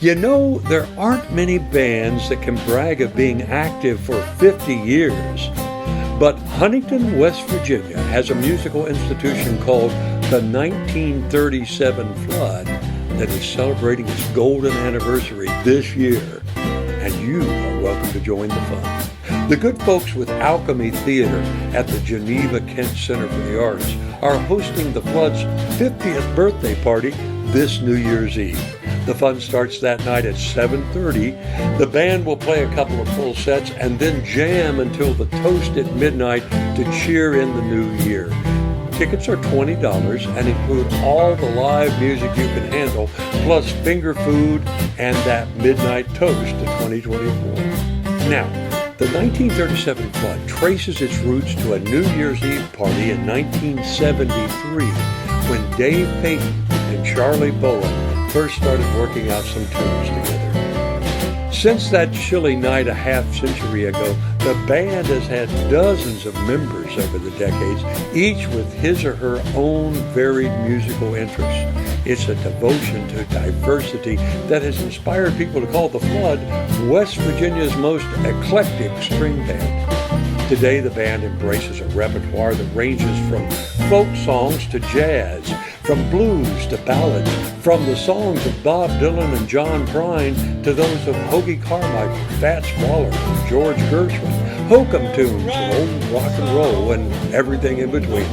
You know, there aren't many bands that can brag of being active for 50 years. But Huntington, West Virginia has a musical institution called the 1937 Flood that is celebrating its golden anniversary this year. And you are welcome to join the fun. The good folks with Alchemy Theatre at the Geneva Kent Center for the Arts are hosting the Flood's 50th birthday party this New Year's Eve. The fun starts that night at 7:30. The band will play a couple of full sets and then jam until the toast at midnight to cheer in the new year. Tickets are $20 and include all the live music you can handle, plus finger food and that midnight toast to 2024. Now, the 1937 Flood traces its roots to a New Year's Eve party in 1973 when Dave Payton and Charlie Bowen first started working out some tunes together. Since that chilly night a half-century ago, the band has had dozens of members over the decades, each with his or her own varied musical interests. It's a devotion to diversity that has inspired people to call the Flood West Virginia's most eclectic string band. Today, the band embraces a repertoire that ranges from folk songs to jazz, from blues to ballads, from the songs of Bob Dylan and John Prine to those of Hoagy Carmichael, Fats Waller, and George Gershwin, hokum tunes and old rock and roll, and everything in between.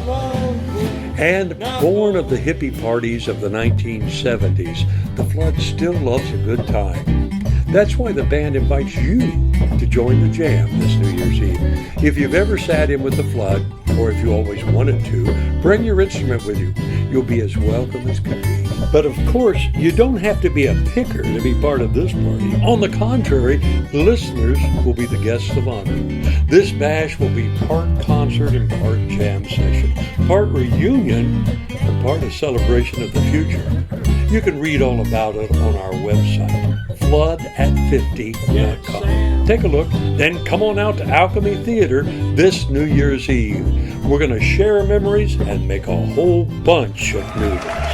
And born of the hippie parties of the 1970s, the Flood still loves a good time. That's why the band invites you to join the jam this New Year's Eve. If you've ever sat in with the Flood, or if you always wanted to, bring your instrument with you. You'll be as welcome as can be. But of course, you don't have to be a picker to be part of this party. On the contrary, listeners will be the guests of honor. This bash will be part concert and part jam session, part reunion and part a celebration of the future. You can read all about it on our website, floodat50.com. Take a look, then come on out to Alchemy Theatre this New Year's Eve. We're going to share memories and make a whole bunch of new ones.